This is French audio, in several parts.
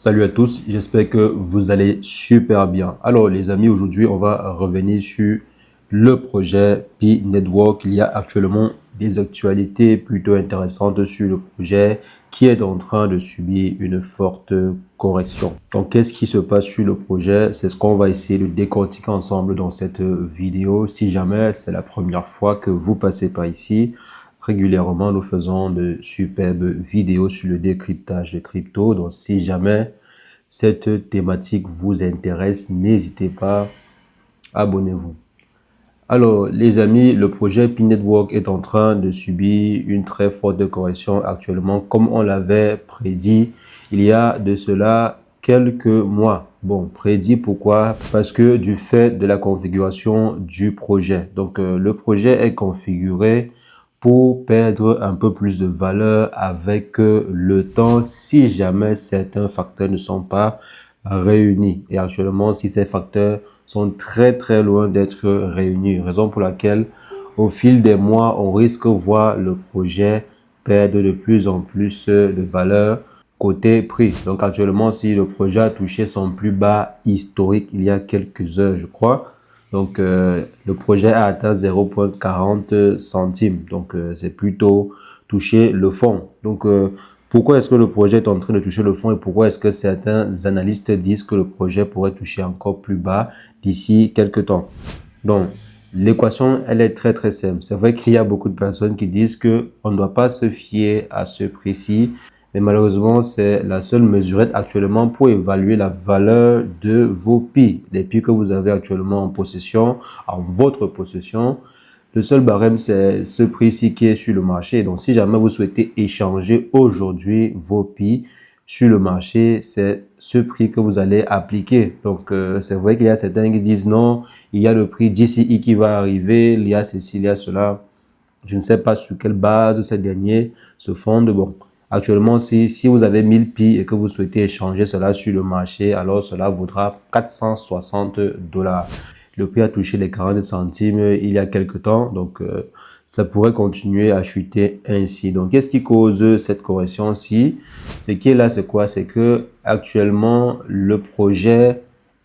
Salut à tous, j'espère que vous allez super bien. Alors les amis, aujourd'hui on va revenir sur le projet Pi Network. Il y a actuellement des actualités plutôt intéressantes sur le projet qui est en train de subir une forte correction. Donc qu'est-ce qui se passe sur le projet? C'est ce qu'on va essayer de décortiquer ensemble dans cette vidéo. Si jamais c'est la première fois que vous passez par ici, régulièrement, nous faisons de superbes vidéos sur le décryptage de crypto. Donc, si jamais cette thématique vous intéresse, n'hésitez pas, abonnez-vous. Alors, les amis, le projet Pi Network est en train de subir une très forte correction actuellement, comme on l'avait prédit il y a de cela quelques mois. Bon, prédit pourquoi? Parce que du fait de la configuration du projet. Donc, le projet est configuré pour perdre un peu plus de valeur avec le temps si jamais certains facteurs ne sont pas réunis. Et actuellement, si ces facteurs sont très loin d'être réunis, raison pour laquelle au fil des mois, on risque de voir le projet perdre de plus en plus de valeur côté prix. Donc actuellement, si le projet a touché son plus bas historique il y a quelques heures, je crois, donc le projet a atteint 0,40 centimes. Donc c'est plutôt toucher le fond. Donc pourquoi est-ce que le projet est en train de toucher le fond et pourquoi est-ce que certains analystes disent que le projet pourrait toucher encore plus bas d'ici quelques temps? Donc l'équation, elle est très simple. C'est vrai qu'il y a beaucoup de personnes qui disent que on ne doit pas se fier à ce prix-ci, mais malheureusement, c'est la seule mesurette actuellement pour évaluer la valeur de vos pi, les pi que vous avez actuellement en possession, en votre possession. Le seul barème, c'est ce prix-ci qui est sur le marché. Donc, si jamais vous souhaitez échanger aujourd'hui vos pi sur le marché, c'est ce prix que vous allez appliquer. Donc, c'est vrai qu'il y a certains qui disent non, il y a le prix DCI qui va arriver, il y a ceci, il y a cela. Je ne sais pas sur quelle base ces derniers se fondent. Bon, actuellement, si vous avez 1000 pi et que vous souhaitez échanger cela sur le marché, alors cela vaudra 460 $. Le prix a touché les 40 centimes il y a quelque temps, donc ça pourrait continuer à chuter ainsi. Donc, qu'est-ce qui cause cette correction-ci? Ce qui est là, c'est quoi? C'est que actuellement, le projet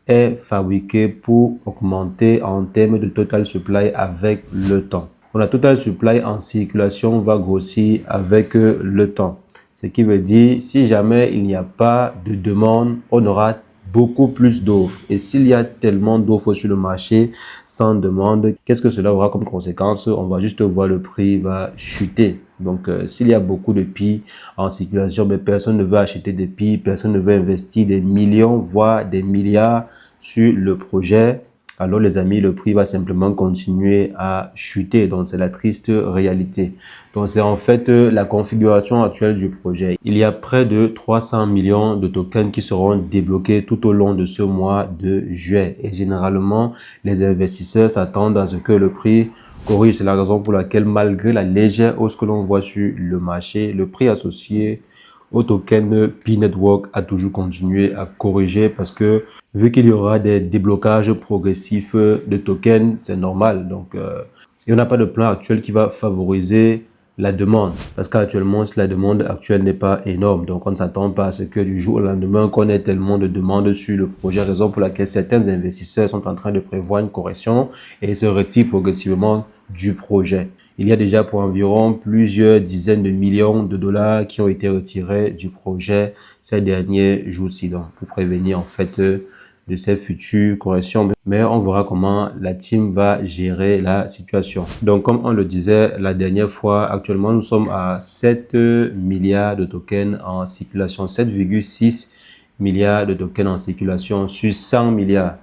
est fabriqué pour augmenter en termes de total supply avec le temps. La total supply en circulation va grossir avec le temps. Ce qui veut dire, si jamais il n'y a pas de demande, on aura beaucoup plus d'offres. Et s'il y a tellement d'offres sur le marché sans demande, qu'est-ce que cela aura comme conséquence? On va juste voir le prix va chuter. Donc, s'il y a beaucoup de pi en circulation, mais personne ne veut acheter des pi, personne ne veut investir des millions, voire des milliards sur le projet, alors les amis, le prix va simplement continuer à chuter. Donc, c'est la triste réalité. Donc, c'est en fait la configuration actuelle du projet. Il y a près de 300 millions de tokens qui seront débloqués tout au long de ce mois de juillet. Et généralement, les investisseurs s'attendent à ce que le prix corrige. C'est la raison pour laquelle, malgré la légère hausse que l'on voit sur le marché, le prix associé au token Pi Network a toujours continué à corriger parce que vu qu'il y aura des déblocages progressifs de tokens, c'est normal. Donc, il n'y a pas de plan actuel qui va favoriser la demande parce qu'actuellement, la demande actuelle n'est pas énorme. Donc, on ne s'attend pas à ce que du jour au lendemain, qu'on ait tellement de demandes sur le projet, raison pour laquelle certains investisseurs sont en train de prévoir une correction et se retirent progressivement du projet. Il y a déjà pour environ plusieurs dizaines de millions de dollars qui ont été retirés du projet ces derniers jours-ci, donc pour prévenir en fait de ces futures corrections. Mais on verra comment la team va gérer la situation. Donc comme on le disait la dernière fois, actuellement nous sommes à 7 milliards de tokens en circulation, 7,6 milliards de tokens en circulation sur 100 milliards.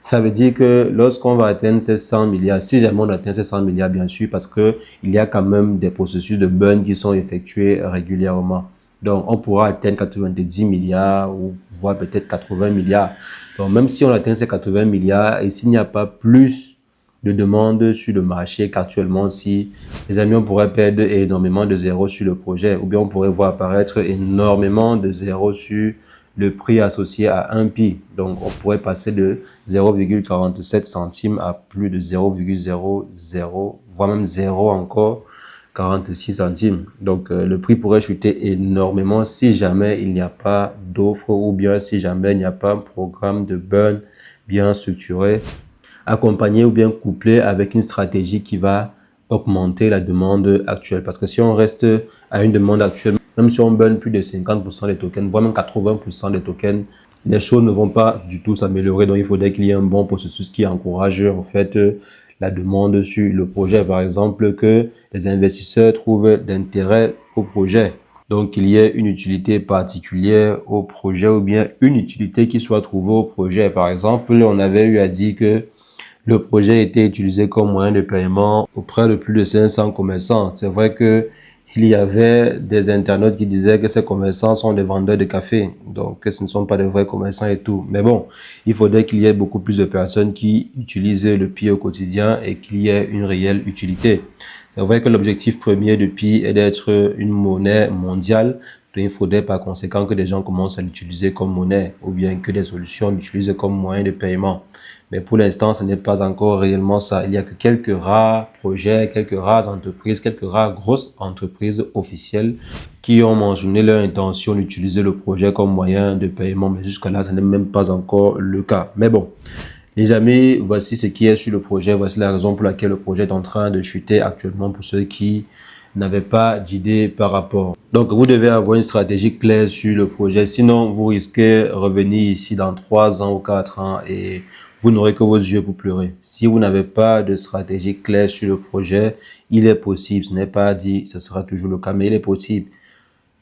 Ça veut dire que lorsqu'on va atteindre ces 100 milliards, si jamais on atteint ces 100 milliards, bien sûr, parce que il y a quand même des processus de burn qui sont effectués régulièrement. Donc, on pourra atteindre 90 milliards ou voire peut-être 80 milliards. Donc, même si on atteint ces 80 milliards et s'il n'y a pas plus de demandes sur le marché qu'actuellement, si les amis, on pourrait perdre énormément de zéros sur le projet ou bien on pourrait voir apparaître énormément de zéros sur le prix associé à 1 pi. Donc, on pourrait passer de 0,47 centimes à plus de 0,00, voire même 0 encore, 46 centimes. Donc, le prix pourrait chuter énormément si jamais il n'y a pas d'offre ou bien si jamais il n'y a pas un programme de burn bien structuré, accompagné ou bien couplé avec une stratégie qui va augmenter la demande actuelle. Parce que si on reste à une demande actuelle, même si on burn plus de 50% des tokens, voire même 80% des tokens, les choses ne vont pas du tout s'améliorer. Donc, il faudrait qu'il y ait un bon processus qui encourage en fait la demande sur le projet. Par exemple, que les investisseurs trouvent d'intérêt au projet. Donc, qu'il y ait une utilité particulière au projet ou bien une utilité qui soit trouvée au projet. Par exemple, on avait eu à dire que le projet était utilisé comme moyen de paiement auprès de plus de 500 commerçants. C'est vrai que il y avait des internautes qui disaient que ces commerçants sont des vendeurs de café, donc que ce ne sont pas de vrais commerçants et tout. Mais bon, il faudrait qu'il y ait beaucoup plus de personnes qui utilisent le Pi au quotidien et qu'il y ait une réelle utilité. C'est vrai que l'objectif premier du Pi est d'être une monnaie mondiale. Donc, il faudrait par conséquent que des gens commencent à l'utiliser comme monnaie ou bien que des solutions l'utilisent comme moyen de paiement. Mais pour l'instant, ce n'est pas encore réellement ça. Il y a que quelques rares projets, quelques rares entreprises, quelques rares grosses entreprises officielles qui ont mentionné leur intention d'utiliser le projet comme moyen de paiement. Mais jusqu'à là, ce n'est même pas encore le cas. Mais bon, les amis, voici ce qui est sur le projet. Voici la raison pour laquelle le projet est en train de chuter actuellement pour ceux qui n'avaient pas d'idée par rapport. Donc, vous devez avoir une stratégie claire sur le projet. Sinon, vous risquez de revenir ici dans 3 ans ou 4 ans et vous n'aurez que vos yeux pour pleurer. Si vous n'avez pas de stratégie claire sur le projet, il est possible, ce n'est pas dit, ce sera toujours le cas, mais il est possible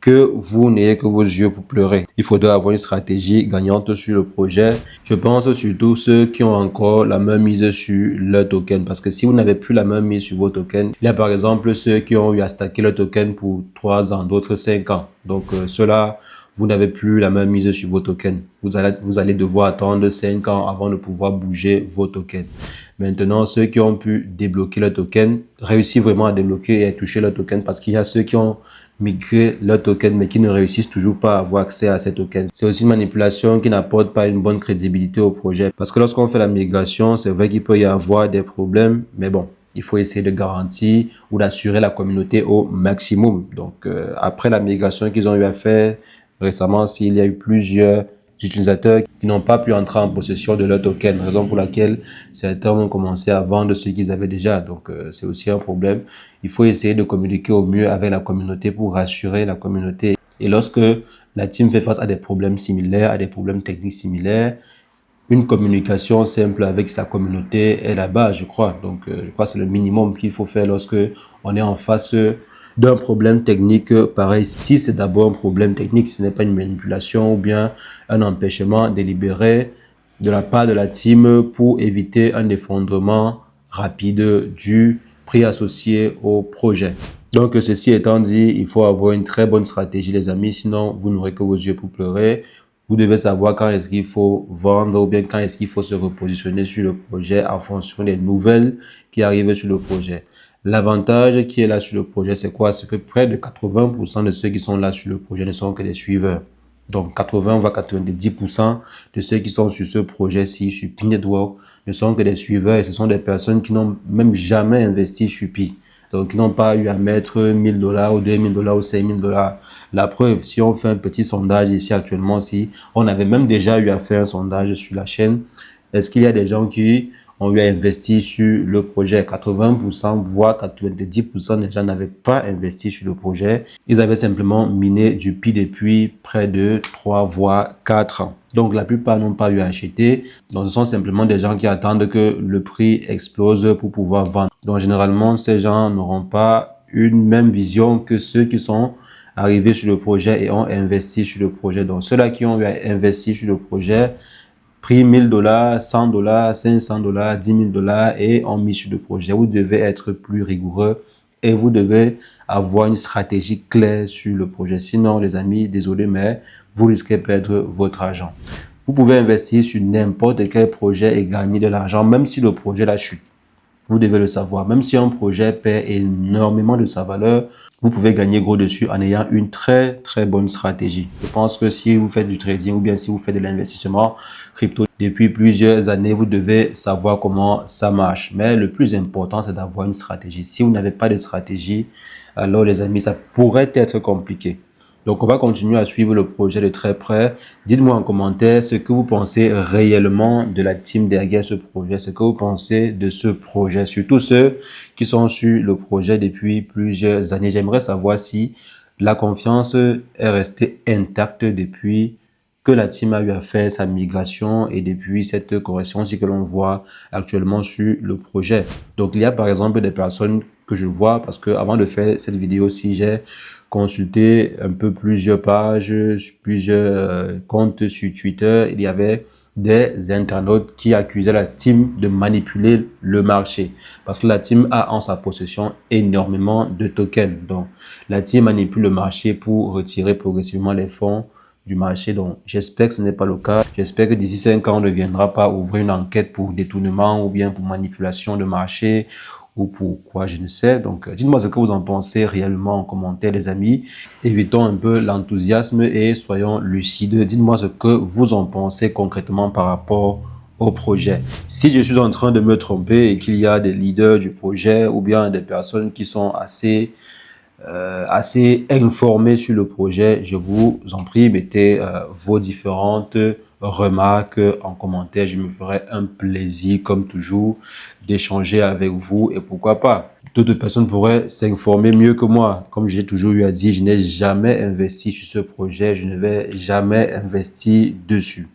que vous n'ayez que vos yeux pour pleurer. Il faudra avoir une stratégie gagnante sur le projet. Je pense surtout ceux qui ont encore la main mise sur leur token. Parce que si vous n'avez plus la main mise sur vos tokens, il y a par exemple ceux qui ont eu à stacker leur token pour 3 ans, d'autres 5 ans. Donc ceux-là, vous n'avez plus la main mise sur vos tokens. Vous allez devoir attendre 5 ans avant de pouvoir bouger vos tokens. Maintenant, ceux qui ont pu débloquer leur token, réussir vraiment à débloquer et à toucher leur token parce qu'il y a ceux qui ont migrer leur token mais qui ne réussissent toujours pas à avoir accès à ces tokens. C'est aussi une manipulation qui n'apporte pas une bonne crédibilité au projet parce que lorsqu'on fait la migration, c'est vrai qu'il peut y avoir des problèmes, mais bon, il faut essayer de garantir ou d'assurer la communauté au maximum. Donc, après la migration qu'ils ont eu à faire récemment, s'il y a eu plusieurs utilisateurs qui n'ont pas pu entrer en possession de leur token, raison pour laquelle certains ont commencé à vendre ce qu'ils avaient déjà. Donc, c'est aussi un problème. Il faut essayer de communiquer au mieux avec la communauté pour rassurer la communauté. Et lorsque la team fait face à des problèmes similaires, à des problèmes techniques similaires, une communication simple avec sa communauté est la base, je crois. Donc, je crois que c'est le minimum qu'il faut faire lorsque on est en face d'un problème technique pareil. Si c'est d'abord un problème technique, ce n'est pas une manipulation ou bien un empêchement délibéré de la part de la team pour éviter un effondrement rapide du prix associé au projet. Donc, ceci étant dit, il faut avoir une très bonne stratégie, les amis, sinon vous n'aurez que vos yeux pour pleurer. Vous devez savoir quand est-ce qu'il faut vendre ou bien quand est-ce qu'il faut se repositionner sur le projet en fonction des nouvelles qui arrivent sur le projet. L'avantage qui est là sur le projet, c'est quoi? C'est que près de 80% de ceux qui sont là sur le projet ne sont que des suiveurs. Donc 80 voire 90% de ceux qui sont sur ce projet-ci, sur Pi Network, ne sont que des suiveurs et ce sont des personnes qui n'ont même jamais investi sur Pi. Donc, ils n'ont pas eu à mettre 1000 dollars ou 2000 dollars ou 5000 dollars. La preuve, si on fait un petit sondage ici actuellement, si on avait même déjà eu à faire un sondage sur la chaîne, est-ce qu'il y a des gens qui ont eu à investir sur le projet? 80%, voire 90% des gens n'avaient pas investi sur le projet. Ils avaient simplement miné du Pi depuis près de 3 voire 4 ans. Donc, la plupart n'ont pas eu à acheter. Donc, ce sont simplement des gens qui attendent que le prix explose pour pouvoir vendre. Donc, généralement, ces gens n'auront pas une même vision que ceux qui sont arrivés sur le projet et ont investi sur le projet. Donc, ceux-là qui ont eu à investir sur le projet, pris 1000 dollars, 100 dollars, 500 dollars, 10 000 dollars et ont mis sur le projet. Vous devez être plus rigoureux et vous devez avoir une stratégie claire sur le projet. Sinon, les amis, désolé, mais vous risquez de perdre votre argent. Vous pouvez investir sur n'importe quel projet et gagner de l'argent, même si le projet la chute. Vous devez le savoir. Même si un projet perd énormément de sa valeur, vous pouvez gagner gros dessus en ayant une très bonne stratégie. Je pense que si vous faites du trading ou bien si vous faites de l'investissement crypto depuis plusieurs années, vous devez savoir comment ça marche. Mais le plus important, c'est d'avoir une stratégie. Si vous n'avez pas de stratégie, alors les amis, ça pourrait être compliqué. Donc, on va continuer à suivre le projet de très près. Dites-moi en commentaire ce que vous pensez réellement de la team derrière ce projet, ce que vous pensez de ce projet, surtout ceux qui sont sur le projet depuis plusieurs années. J'aimerais savoir si la confiance est restée intacte depuis que la team a eu à faire sa migration et depuis cette correction aussi que l'on voit actuellement sur le projet. Donc, il y a par exemple des personnes que je vois parce que avant de faire cette vidéo aussi, j'ai consulté un peu plusieurs pages, plusieurs comptes sur Twitter. Il y avait des internautes qui accusaient la team de manipuler le marché parce que la team a en sa possession énormément de tokens. Donc, la team manipule le marché pour retirer progressivement les fonds du marché. Donc, j'espère que ce n'est pas le cas. J'espère que d'ici 5 ans, on ne viendra pas ouvrir une enquête pour détournement ou bien pour manipulation de marché ou pourquoi, je ne sais. Donc, dites-moi ce que vous en pensez réellement en commentaire, les amis. Évitons un peu l'enthousiasme et soyons lucides. Dites-moi ce que vous en pensez concrètement par rapport au projet. Si je suis en train de me tromper et qu'il y a des leaders du projet ou bien des personnes qui sont assez informés sur le projet, je vous en prie, mettez vos différentes remarques en commentaire. Je me ferai un plaisir, comme toujours, d'échanger avec vous et pourquoi pas. D'autres personnes pourraient s'informer mieux que moi. Comme j'ai toujours eu à dire, je n'ai jamais investi sur ce projet, je ne vais jamais investir dessus.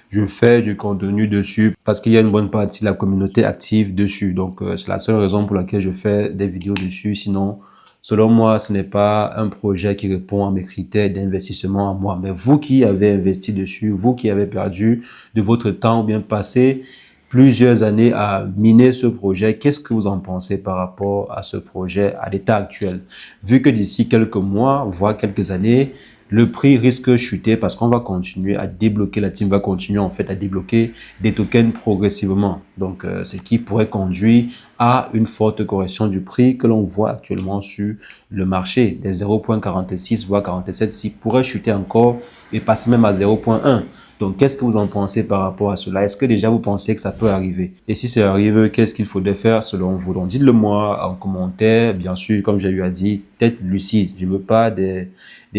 Je fais du contenu dessus parce qu'il y a une bonne partie de la communauté active dessus. Donc, c'est la seule raison pour laquelle je fais des vidéos dessus. Sinon, selon moi, ce n'est pas un projet qui répond à mes critères d'investissement à moi. Mais vous qui avez investi dessus, vous qui avez perdu de votre temps ou bien passé plusieurs années à miner ce projet, qu'est-ce que vous en pensez par rapport à ce projet à l'état actuel? Vu que d'ici quelques mois, voire quelques années, le prix risque de chuter parce qu'on va continuer à débloquer, la team va continuer en fait à débloquer des tokens progressivement. Donc, ce qui pourrait conduire à une forte correction du prix que l'on voit actuellement sur le marché. Des 0,46 voire 47 si pourrait chuter encore et passer même à 0,1. Donc, qu'est-ce que vous en pensez par rapport à cela? Est-ce que déjà vous pensez que ça peut arriver? Et si ça arrive, qu'est-ce qu'il faudrait faire selon vous? Donc, dites-le moi en commentaire. Bien sûr, comme j'ai eu à dire, tête lucide. Je ne veux pas des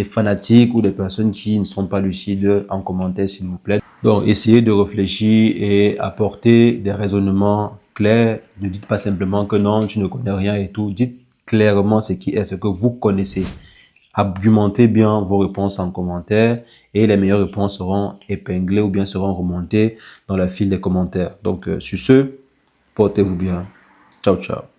fanatiques ou des personnes qui ne sont pas lucides en commentaire, s'il vous plaît. Donc, essayez de réfléchir et apporter des raisonnements clairs. Ne dites pas simplement que non, tu ne connais rien et tout. Dites clairement ce qui est, ce que vous connaissez. Argumentez bien vos réponses en commentaire et les meilleures réponses seront épinglées ou bien seront remontées dans la file des commentaires. Donc, sur ce, portez-vous bien. Ciao, ciao.